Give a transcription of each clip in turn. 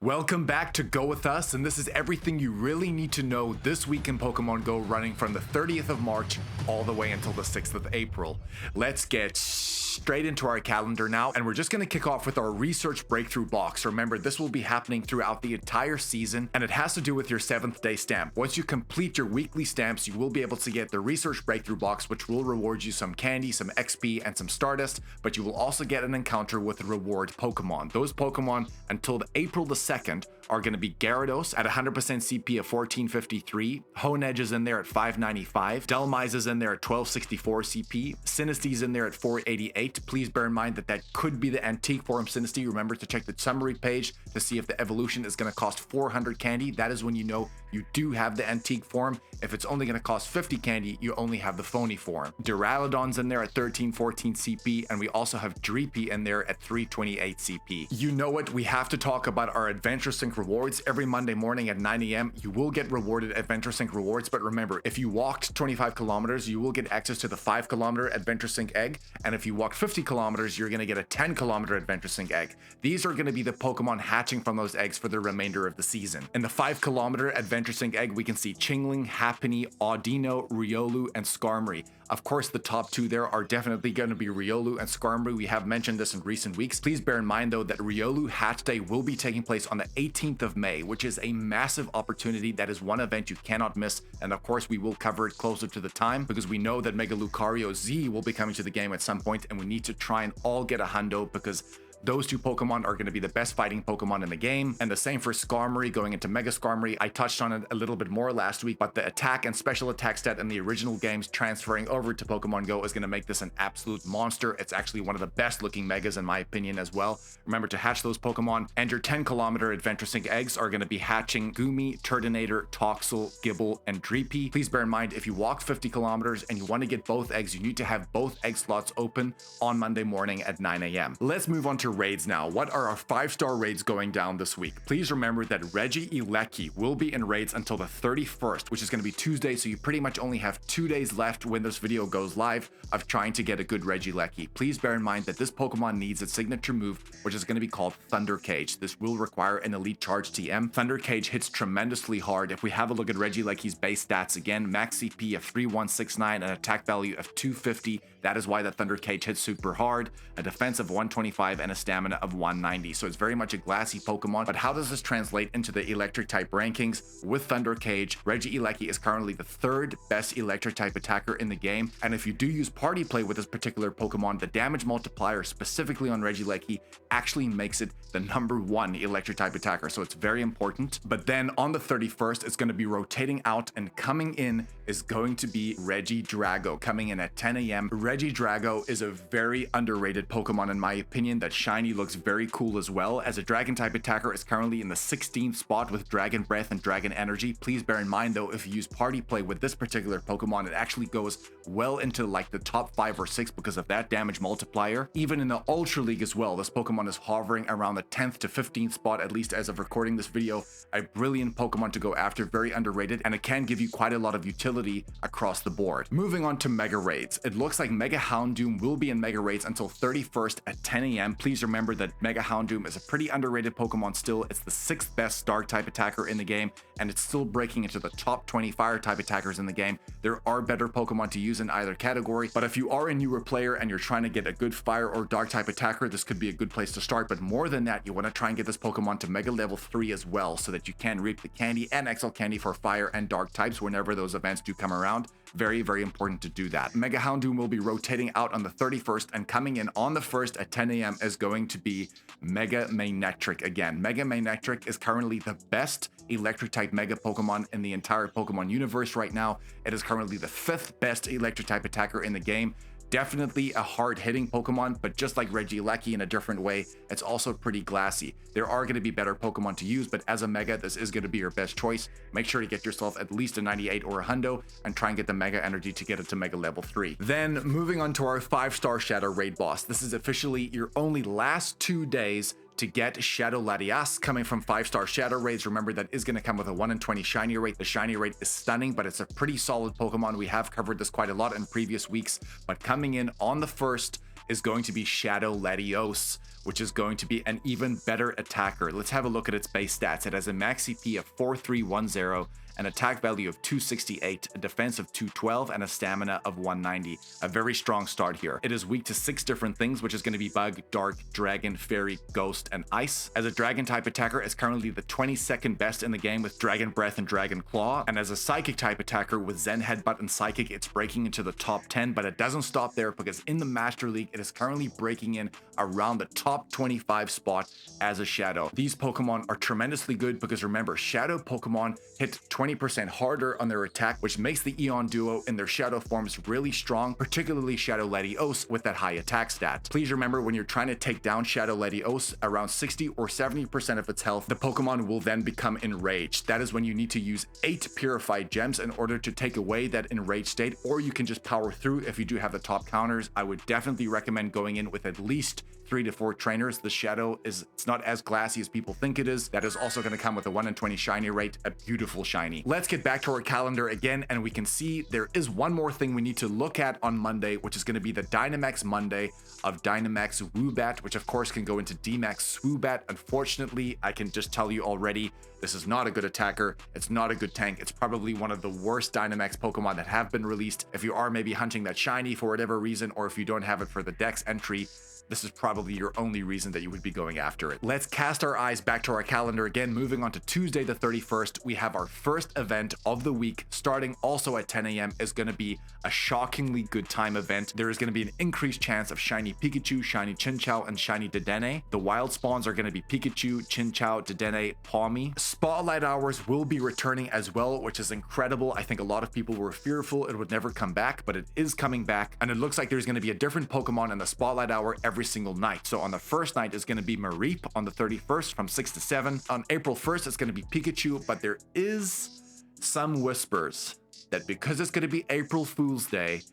Welcome back to Go With Us, and this is everything you really need to know this week in Pokemon Go, running from the 30th of March all the way until the 6th of April. Let's get straight into our calendar now, and we're just going to kick off with our research breakthrough box. Remember, this will be happening throughout the entire season, and it has to do with your 7th day stamp. Once you complete your weekly stamps, you will be able to get the research breakthrough box, which will reward you some candy, some XP, and some Stardust, but you will also get an encounter with reward Pokemon. Those Pokemon, until April the 2nd, are going to be Gyarados at 100% CP of 1453, Honedge is in there at 595, Dhelmise is in there at 1264 CP, Sinistea in there at 488. Please bear in mind that that could be the antique form Sinistea. Remember to check the summary page to see if the evolution is going to cost 400 candy. That is when you know you do have the antique form. If it's only going to cost 50 candy, you only have the phony form. Duraludon's in there at 1314 CP, and we also have Dreepy in there at 328 CP. You know what? We have to talk about our Adventure Sync rewards. Every Monday morning at 9 a.m. you will get rewarded Adventure Sync rewards, but remember, if you walked 25 kilometers, you will get access to the 5-kilometer Adventure Sync egg, and if you walk 50 kilometers, you're going to get a 10-kilometer Adventure Sync egg. These are going to be the Pokemon hatching from those eggs for the remainder of the season. In the 5-kilometer Adventure Sync egg, we can see Chingling, Happiny, Audino, Riolu, and Skarmory. Of course, the top two there are definitely going to be Riolu and Skarmory. We have mentioned this in recent weeks. Please bear in mind, though, that Riolu Hatch Day will be taking place on the 18th of May, which is a massive opportunity. That is one event you cannot miss, and of course, we will cover it closer to the time because we know that Mega Lucario Z will be coming to the game at some point, and we need to try and all get a hundo because those two Pokemon are going to be the best fighting Pokemon in the game. And the same for Skarmory going into Mega Skarmory. I touched on it a little bit more last week, but the attack and special attack stat in the original games transferring over to Pokemon Go is going to make this an absolute monster. It's actually one of the best looking Megas in my opinion as well. Remember to hatch those Pokemon, and your 10-kilometer Adventure Sync eggs are going to be hatching Goomy, Turtonator, Toxel, Gibble, and Dreepy. Please bear in mind, if you walk 50 kilometers and you want to get both eggs, you need to have both egg slots open on Monday morning at 9 a.m. Let's move on to raids now. What are our 5-star raids going down this week? Please remember that Regieleki will be in raids until the 31st, which is going to be Tuesday, so you pretty much only have 2 days left when this video goes live of trying to get a good Regieleki. Please bear in mind that this Pokemon needs its signature move, which is going to be called Thunder Cage. This will require an Elite Charge TM. Thunder Cage hits tremendously hard. If we have a look at Regieleki's base stats again, max CP of 3169 and attack value of 250. That is why that Thunder Cage hits super hard. A defense of 125 and a stamina of 190. So it's very much a glassy Pokemon. But how does this translate into the electric type rankings? With Thunder Cage, Regieleki is currently the 3rd best electric type attacker in the game. And if you do use party play with this particular Pokemon, the damage multiplier specifically on Regieleki actually makes it the #1 electric type attacker. So it's very important. But then on the 31st, it's going to be rotating out, and coming in is going to be Regidrago, coming in at 10 a.m. Regidrago is a very underrated Pokemon in my opinion. That shiny looks very cool as well. As a dragon type attacker, is currently in the 16th spot with Dragon Breath and Dragon Energy. Please bear in mind though, if you use party play with this particular Pokemon, it actually goes well into like the top 5 or 6 because of that damage multiplier. Even in the Ultra League as well, this Pokemon is hovering around the 10th to 15th spot, at least as of recording this video. A brilliant Pokemon to go after, very underrated, and it can give you quite a lot of utility across the board. Moving on to Mega Raids. It looks like Mega Houndoom will be in Mega Raids until 31st at 10 a.m. Please remember that Mega Houndoom is a pretty underrated Pokemon still. It's the 6th best Dark type attacker in the game, and it's still breaking into the top 20 Fire type attackers in the game. There are better Pokemon to use in either category, but if you are a newer player and you're trying to get a good Fire or Dark type attacker, this could be a good place to start. But more than that, you want to try and get this Pokemon to Mega level 3 as well, so that you can reap the candy and XL candy for Fire and Dark types whenever those events do come around. Very, very important to do that. Mega Houndoom will be rotating out on the 31st, and coming in on the 1st at 10 a.m. is going to be Mega Manectric again. Mega Manectric is currently the best electric type Mega Pokemon in the entire Pokemon universe right now. It is currently the 5th best electric type attacker in the game. Definitely a hard-hitting Pokemon, but just like Regieleki in a different way, it's also pretty glassy. There are going to be better Pokemon to use, but as a Mega, this is going to be your best choice. Make sure to get yourself at least a 98 or a hundo, and try and get the Mega Energy to get it to Mega level 3. Then, moving on to our 5-star Shadow Raid boss. This is officially your only last 2 days to get Shadow Latias coming from 5-star Shadow Raids. Remember, that is going to come with a 1 in 20 shiny rate. The shiny rate is stunning, but it's a pretty solid Pokemon. We have covered this quite a lot in previous weeks, but coming in on the 1st is going to be Shadow Latios, which is going to be an even better attacker. Let's have a look at its base stats. It has a max CP of 4310, an attack value of 268, a defense of 212, and a stamina of 190. A very strong start here. It is weak to 6 different things, which is going to be Bug, Dark, Dragon, Fairy, Ghost, and Ice. As a Dragon type attacker, it's currently the 22nd best in the game with Dragon Breath and Dragon Claw. And as a Psychic type attacker with Zen Headbutt and Psychic, it's breaking into the top 10, but it doesn't stop there because in the Master League, it is currently breaking in around the top 25 spot as a Shadow. These Pokemon are tremendously good because remember, Shadow Pokemon hit 20% harder on their attack, which makes the Eon duo in their Shadow forms really strong, particularly Shadow Latios with that high attack stat. Please remember, when you're trying to take down Shadow Latios, around 60 or 70% of its health, the Pokemon will then become enraged. That is when you need to use 8 purified gems in order to take away that enraged state, or you can just power through if you do have the top counters. I would definitely recommend going in with at least 3 to 4 trainers. The Shadow it's not as glassy as people think it is. That is also going to come with a 1 in 20 shiny rate, a beautiful shiny. Let's get back to our calendar again, and we can see there is one more thing we need to look at on Monday, which is going to be the Dynamax Monday of Dynamax Woobat, which of course can go into Dynamax Woobat. Unfortunately, I can just tell you already, this is not a good attacker. It's not a good tank. It's probably one of the worst Dynamax Pokemon that have been released. If you are maybe hunting that shiny for whatever reason, or if you don't have it for the Dex entry, this is probably your only reason that you would be going after it. Let's cast our eyes back to our calendar again. Moving on to Tuesday the 31st, we have our first event of the week, starting also at 10 a.m. is going to be a shockingly good time event. There is going to be an increased chance of shiny Pikachu, shiny Chinchou, and shiny Dedenne. The wild spawns are going to be Pikachu, Chinchou, Dedenne, Pawmi. Spotlight hours will be returning as well, which is incredible. I think a lot of people were fearful it would never come back, but it is coming back, and it looks like there's going to be a different Pokemon in the spotlight hour every single night. So on the first night is going to be Mareep on the 31st from 6 to 7. On April 1st, it's going to be Pikachu, but there is some whispers that because it's going to be April Fool's Day,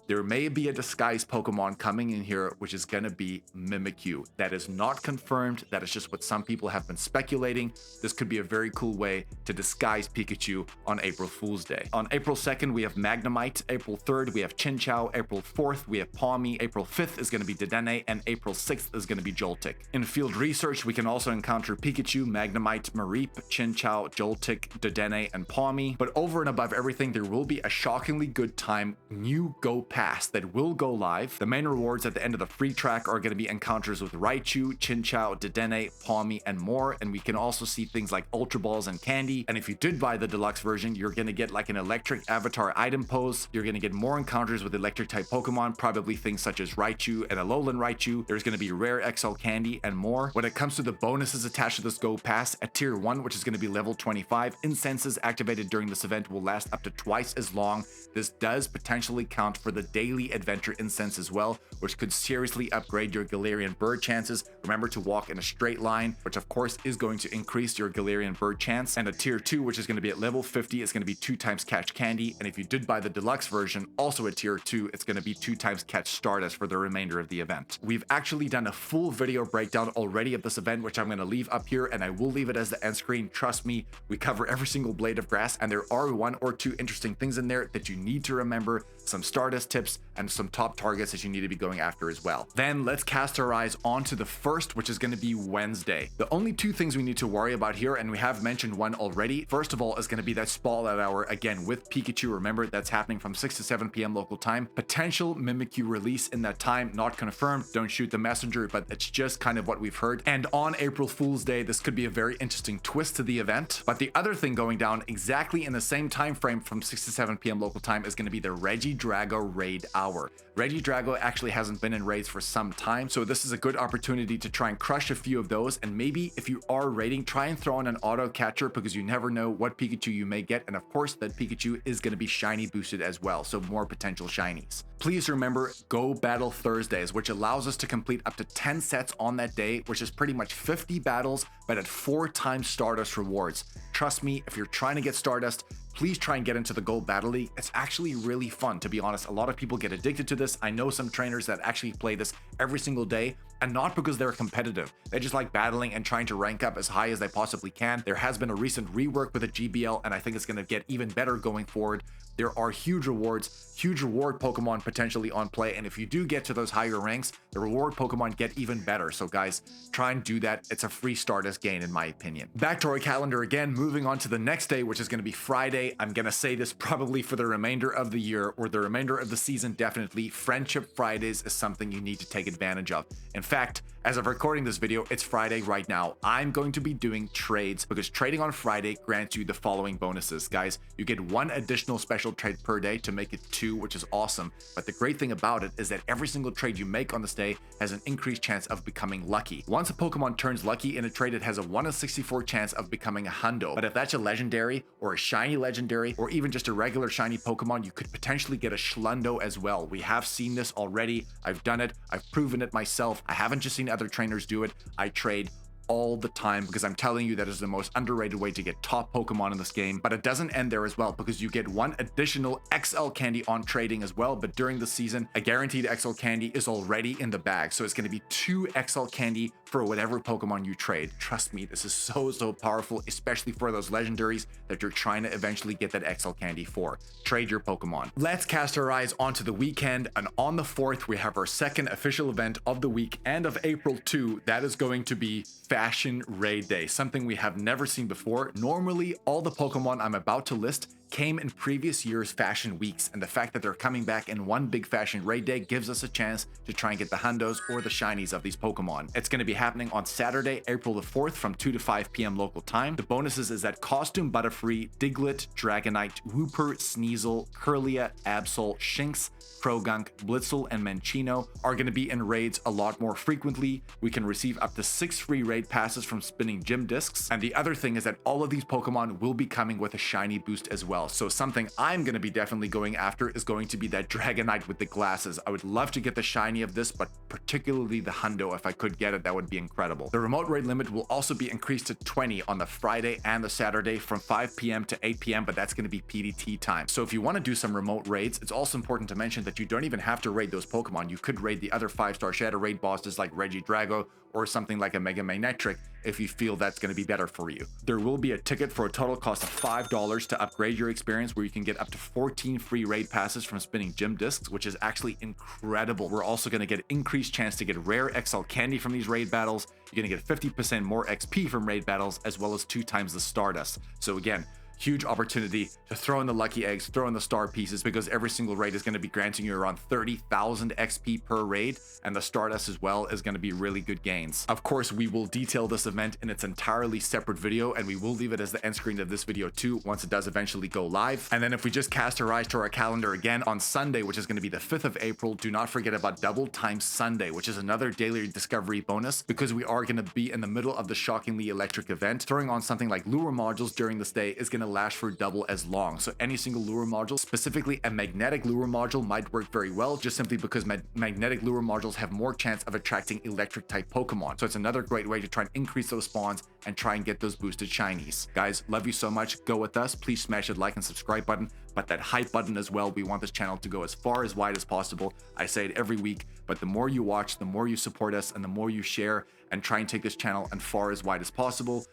there may be a disguised Pokemon coming in here, which is going to be Mimikyu. That is not confirmed. That is just what some people have been speculating. This could be a very cool way to disguise Pikachu on April Fool's Day. On April 2nd, we have Magnemite. April 3rd, we have Chinchou. April 4th, we have Pawmi. April 5th is going to be Dedenne, and April 6th is going to be Joltik. In field research, we can also encounter Pikachu, Magnemite, Mareep, Chinchou, Joltik, Dedenne, and Pawmi. But over and above everything, there will be a shockingly good time new Go Pass that will go live. The main rewards at the end of the free track are going to be encounters with Raichu, Chinchou, Dedenne, Pawmi, and more. And we can also see things like Ultra Balls and candy. And if you did buy the deluxe version, you're going to get like an electric avatar item pose. You're going to get more encounters with electric type Pokemon, probably things such as Raichu and Alolan Raichu. There's going to be rare XL candy and more. When it comes to the bonuses attached to this Go Pass, at tier 1, which is going to be level 25, incenses activated during this event will last up to twice as long. This does potentially count for the daily adventure incense as well, which could seriously upgrade your Galarian bird chances. Remember to walk in a straight line, which of course is going to increase your Galarian bird chance. And a tier 2, which is going to be at level 50, is going to be 2 times catch candy. And if you did buy the deluxe version, also at tier 2, it's going to be 2 times catch Stardust for the remainder of the event. We've actually done a full video breakdown already of this event, which I'm going to leave up here, and I will leave it as the end screen. Trust me, we cover every single blade of grass, and there are 1 or 2 interesting things in there that you need to remember, some Stardust tips, and some top targets that you need to be going after as well. Then let's cast our eyes onto the first, which is going to be Wednesday. The only 2 things we need to worry about here, and we have mentioned one already. First of all, is going to be that spotlight hour again with Pikachu. Remember, that's happening from 6 to 7 p.m. local time. Potential Mimikyu release in that time, not confirmed. Don't shoot the messenger, but it's just kind of what we've heard. And on April Fool's Day, this could be a very interesting twist to the event. But the other thing going down exactly in the same time frame from 6 to 7 p.m. local time is going to be the Regidrago raid hour. Regidrago actually hasn't been in raids for some time, so this is a good opportunity to try and crush a few of those. And maybe if you are raiding, try and throw in an auto catcher, because you never know what Pikachu you may get. And of course, that Pikachu is going to be shiny boosted as well, so more potential shinies. Please remember Go Battle Thursdays, which allows us to complete up to 10 sets on that day, which is pretty much 50 battles, but at 4 times Stardust rewards. Trust me, if you're trying to get Stardust, please try and get into the Go Battle League. It's actually really fun, to be honest. A lot of people get addicted to this. I know some trainers that actually play this every single day. and not because they're competitive. They just like battling and trying to rank up as high as they possibly can. There has been a recent rework with the GBL, and I think it's going to get even better going forward. There are huge rewards, huge reward Pokemon potentially on play, and if you do get to those higher ranks, the reward Pokemon get even better. So guys, try and do that. It's a free Stardust gain in my opinion. Back to our calendar again, moving on to the next day, which is going to be Friday. I'm going to say this probably for the remainder of the year or the remainder of the season, definitely. Friendship Fridays is something you need to take advantage of. In fact, as of recording this video, it's Friday right now. I'm going to be doing trades because trading on Friday grants you the following bonuses. Guys, you get 1 additional special trade per day to make it 2, which is awesome. But the great thing about it is that every single trade you make on this day has an increased chance of becoming lucky. Once a Pokemon turns lucky in a trade, it has a 1 in 64 chance of becoming a hundo. But if that's a legendary or a shiny legendary or even just a regular shiny Pokemon, you could potentially get a Schlundo as well. We have seen this already. I've done it. I've proven it myself. I haven't just seen other trainers do it. I trade all the time because I'm telling you that is the most underrated way to get top Pokemon in this game. But it doesn't end there as well, because you get 1 additional XL candy on trading as well. But during the season, a guaranteed XL candy is already in the bag, so it's going to be 2 XL candy for whatever Pokemon you trade. Trust me, this is so powerful, especially for those legendaries that you're trying to eventually get that XL candy for. Trade your Pokemon. Let's cast our eyes onto the weekend, and on the 4th we have our second official event of the week and of April too. That is going to be Fashion Raid Day, something we have never seen before. Normally, all the Pokemon I'm about to list came in previous years' fashion weeks, and the fact that they're coming back in one big Fashion Raid Day gives us a chance to try and get the hundos or the shinies of these Pokemon. It's going to be happening on Saturday, April the 4th from 2 to 5 p.m. local time. The bonuses is that Costume Butterfree, Diglett, Dragonite, Wooper, Sneasel, Kirlia, Absol, Shinx, Krogunk, Blitzel, and Manchino are going to be in raids a lot more frequently. We can receive up to 6 free raid passes from spinning gym discs, and the other thing is that all of these Pokemon will be coming with a shiny boost as well. So something I'm going to be definitely going after is going to be that Dragonite with the glasses. I would love to get the shiny of this, but particularly the hundo. If I could get it, that would be incredible. The remote raid limit will also be increased to 20 on the Friday and the Saturday from 5 p.m. to 8 p.m., but that's going to be PDT time. So if you want to do some remote raids, it's also important to mention that you don't even have to raid those Pokemon. You could raid the other 5-star Shadow Raid bosses like Regidrago or something like a Mega Manectric if you feel that's going to be better for you. There will be a ticket for a total cost of $5 to upgrade your experience, where you can get up to 14 free raid passes from spinning gym discs, which is actually incredible. We're also going to get increased chance to get rare XL candy from these raid battles. You're going to get 50% more XP from raid battles, as well as 2 times the Stardust. So again, huge opportunity to throw in the lucky eggs, throw in the star pieces, because every single raid is going to be granting you around 30,000 XP per raid, and the Stardust as well is going to be really good gains. Of course, we will detail this event in its entirely separate video, and we will leave it as the end screen of this video too once it does eventually go live. And then if we just cast our eyes to our calendar again on Sunday, which is going to be the 5th of April, do not forget about Double Time Sunday, which is another daily discovery bonus, because we are going to be in the middle of the shockingly electric event. Throwing on something like lure modules during this day is going to last for double as long. So any single lure module, specifically a magnetic lure module, might work very well, just simply because magnetic lure modules have more chance of attracting electric type Pokemon. So it's another great way to try and increase those spawns and try and get those boosted shinies. Guys, love you so much. Go with us. Please smash that like and subscribe button, but that hype button as well. We want this channel to go as far as wide as possible. I say it every week, but the more you watch, the more you support us, and the more you share and try and take this channel as far as wide as possible,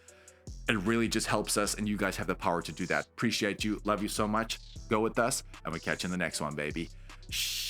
it really just helps us, and you guys have the power to do that. Appreciate you. Love you so much. Go with us, and we'll catch you in the next one, baby. Shh.